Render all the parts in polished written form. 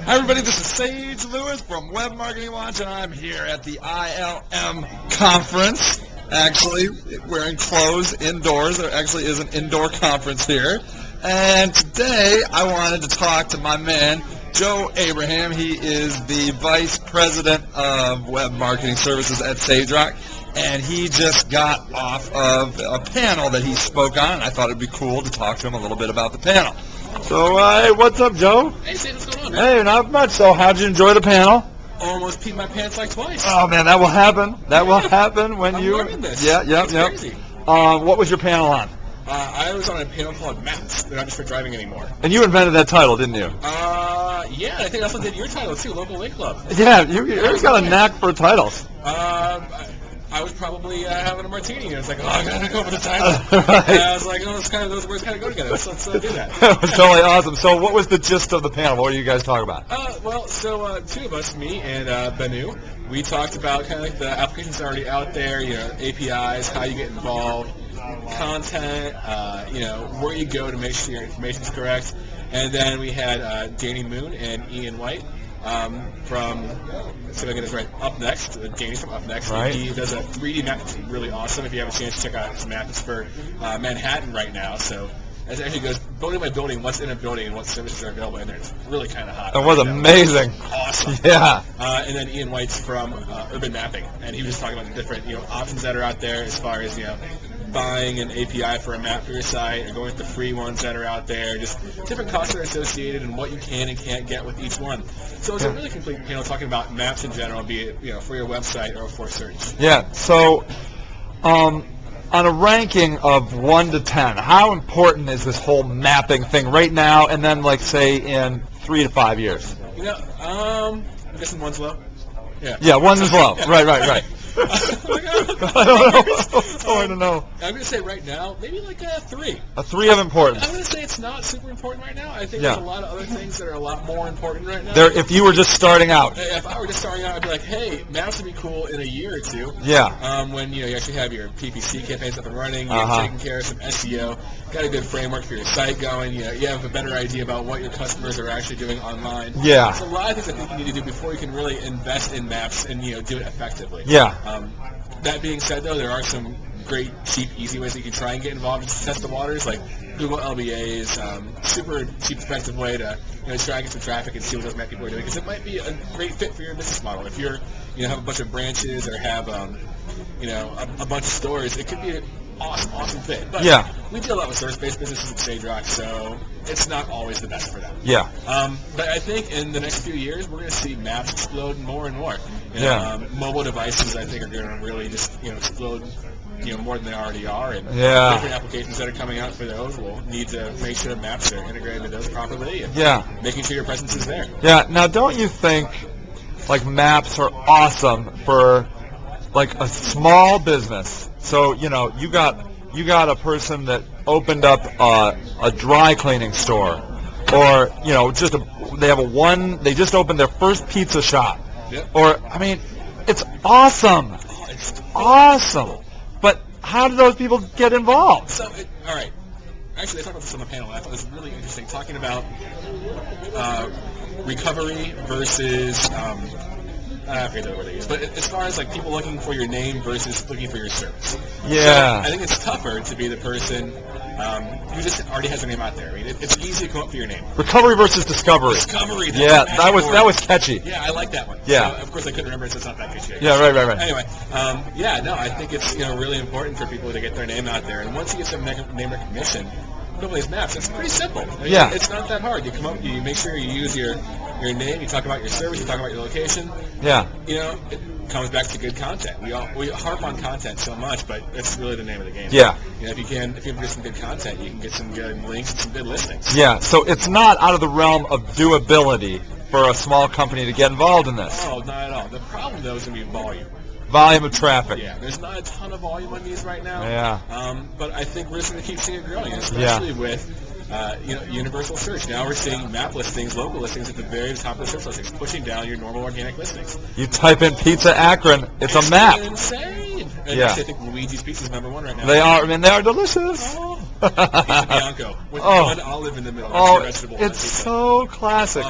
Hi everybody, this is Sage Lewis from Web Marketing Watch, and I'm here at the ILM conference, actually wearing clothes indoors. There actually is an indoor conference here. And today I wanted to talk to my man, Joe Abraham. He is the Vice President of Web Marketing Services at SageRock, and he just got off of a panel that he spoke on, and I thought it would be cool to talk to him a little bit about the panel. So, hey, what's up, Joe? Hey, Steve, what's going on, man? Hey, not much. So, how'd you enjoy the panel? Almost peed my pants like twice. Oh, man, that will happen. That will happen when I'm you... learning this. Yeah. Crazy. What was your panel on? I was on a panel called Maps. They're not just for driving anymore. And you invented that title, didn't you? Yeah, I think I also did your title, too, Local Lake Club. Yeah, you've got a knack for titles. I was probably having a martini, and I was like, oh, I gotta go for the title. Right. And I was like, oh, those words kind of go together. Let's do that. That was totally awesome. So what was the gist of the panel? What did you guys talk about? So two of us, me and Benu, we talked about kind of like the applications already out there, APIs, how you get involved, content, where you go to make sure your information's correct. And then we had Danny Moon and Ian White from, so I get this right, Up Next. Danny's from Up Next. Right. He does a 3D map that's really awesome. If you have a chance to check out his map, it's for Manhattan right now. So it actually goes building by building, what's in a building and what services are available in there. It's really kind of hot. That was amazing. Awesome. Yeah. And then Ian White's from Urban Mapping, and he was talking about the different options that are out there as far as buying an API for a map for your site, or going with the free ones that are out there, just different costs that are associated and what you can and can't get with each one. So it's a really complete panel talking about maps in general, be it for your website or for search. Yeah. So, on a ranking of 1 to 10, how important is this whole mapping thing right now, and then like say in 3 to 5 years? I'm guessing 1's low. Yeah. Yeah, 1 is low. Right. I don't know. It's hard to know. I'm going to say right now, maybe like a 3. A 3 of importance. I'm going to say it's not super important right now. I think there's a lot of other things that are a lot more important right now. If you were just starting out. If I were just starting out, I'd be like, hey, maps would be cool in a year or two. Yeah. When you actually have your PPC campaigns up and running, you're taking care of some SEO, got a good framework for your site going, you have a better idea about what your customers are actually doing online. Yeah. There's a lot of things I think you need to do before you can really invest in maps and do it effectively. Yeah. That being said, though, there are some great, cheap, easy ways that you can try and get involved and test the waters, like Google LBAs, super cheap, effective way to try and get some traffic and see what those map people are doing, because it might be a great fit for your business model. If you're have a bunch of branches or have a bunch of stores, it could be an awesome fit. But we deal a lot with service-based businesses at SageRock, so it's not always the best for them. Yeah. But I think in the next few years, we're going to see maps explode more and more. Mobile devices, I think, are going to really just explode more than they already are, and different applications that are coming out for those will need to make sure maps are integrated into those properly, and making sure your presence is there. Yeah. Now, don't you think like maps are awesome for like a small business? So you got a person that opened up a dry cleaning store, or they just opened their first pizza shop, or it's awesome. It's awesome. But how do those people get involved? So, all right. Actually, I talked about this on the panel, and I thought it was really interesting, talking about recovery versus, I forget the word they use, but as far as like people looking for your name versus looking for your service. Yeah. So I think it's tougher to be the person who just already has their name out there. I mean, it's easy to come up with your name. Recovery versus discovery. Discovery. Yeah, that was catchy. Yeah, I like that one. Yeah. So, of course, I couldn't remember it, so it's not that catchy. Yeah, right. Anyway, I think it's really important for people to get their name out there, and once you get some name recognition, these maps, it's pretty simple. It's not that hard. You come up, you make sure you use your name, you talk about your service, you talk about your location. Yeah. It comes back to good content. We harp on content so much, but it's really the name of the game. Yeah. If you produce some good content, you can get some good links and some good listings. Yeah. So it's not out of the realm of doability for a small company to get involved in this. Oh, not at all. The problem though is going to be volume. Volume of traffic. Yeah, there's not a ton of volume on these right now. Yeah. But I think we're just going to keep seeing it growing, especially with universal search. Now we're seeing map listings, local listings at the very top of the search listings, pushing down your normal organic listings. You type in Pizza Akron, it's a map. Insane. And actually, I think Luigi's Pizza is #1 right now. They are. They are delicious. Oh. Pizza Bianco with one olive in the middle. Oh, it's so classic.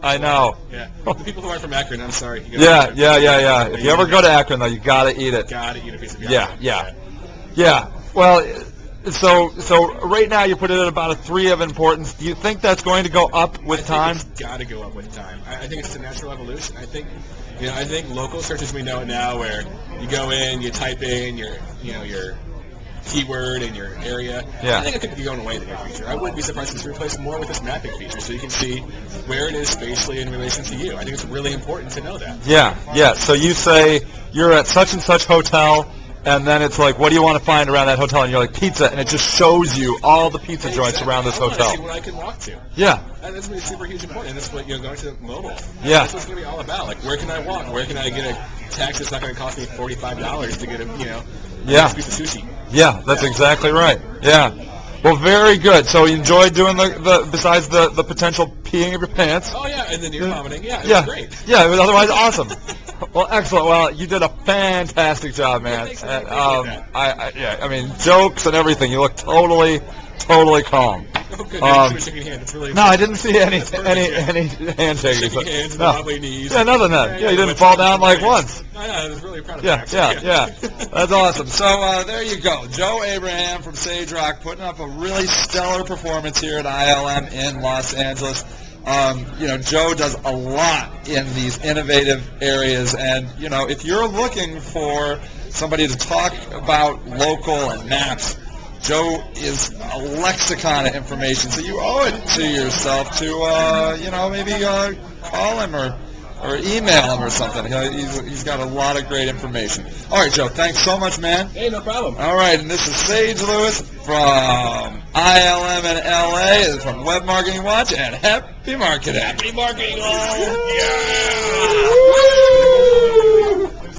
I know. Yeah. The people who aren't from Akron, I'm sorry. Yeah. If you ever go to Akron, though, you gotta eat it. Gotta eat a piece of Yeah. Well, so right now you put it at about a 3 of importance. Do you think that's going to go up with time? It's got to go up with time. I think it's a natural evolution. I think local search as we know it now, where you go in, you type in your keyword and your area. Yeah. I think it could be going away in the near future. I wouldn't be surprised if it's replaced more with this mapping feature, so you can see where it is spatially in relation to you. I think it's really important to know that. Yeah. So you say you're at such and such hotel, and then it's like, what do you want to find around that hotel? And you're like, pizza, and it just shows you all the pizza joints around this I want to hotel. see what I can walk to. Yeah. And that's going to be super huge important. And that's what, going to mobile. Yeah. That's what it's going to be all about. Like, where can I walk? Where can I get a taxi that's not going to cost me $45 to get a nice piece of sushi? Yeah, that's exactly right. Yeah. Well, very good. So you enjoyed doing the besides the potential peeing of your pants? Oh, yeah, and then you're vomiting. Yeah, it was great. Yeah, it was otherwise awesome. Well, excellent. Well, you did a fantastic job, man. Thanks, And, I I mean, jokes and everything. You look totally calm. Oh, good. You should shaking hands. It's really No, I didn't see any handshaking. shaking hands and No. wobbly knees. Yeah, nothing that. Yeah, you didn't fall down like once. I was really proud of Yeah. that. That's awesome. So there you go. Joe Abraham from Sage Rock putting up a really stellar performance here at ILM in Los Angeles. Joe does a lot in these innovative areas, and if you're looking for somebody to talk about local and maps, Joe is a lexicon of information, so you owe it to yourself to maybe call him or email him or something. He's got a lot of great information. All right, Joe, thanks so much, man. Hey, no problem. All right, and this is Sage Lewis from ILM in LA, from Web Marketing Watch, and happy marketing. Happy marketing, all. Yeah.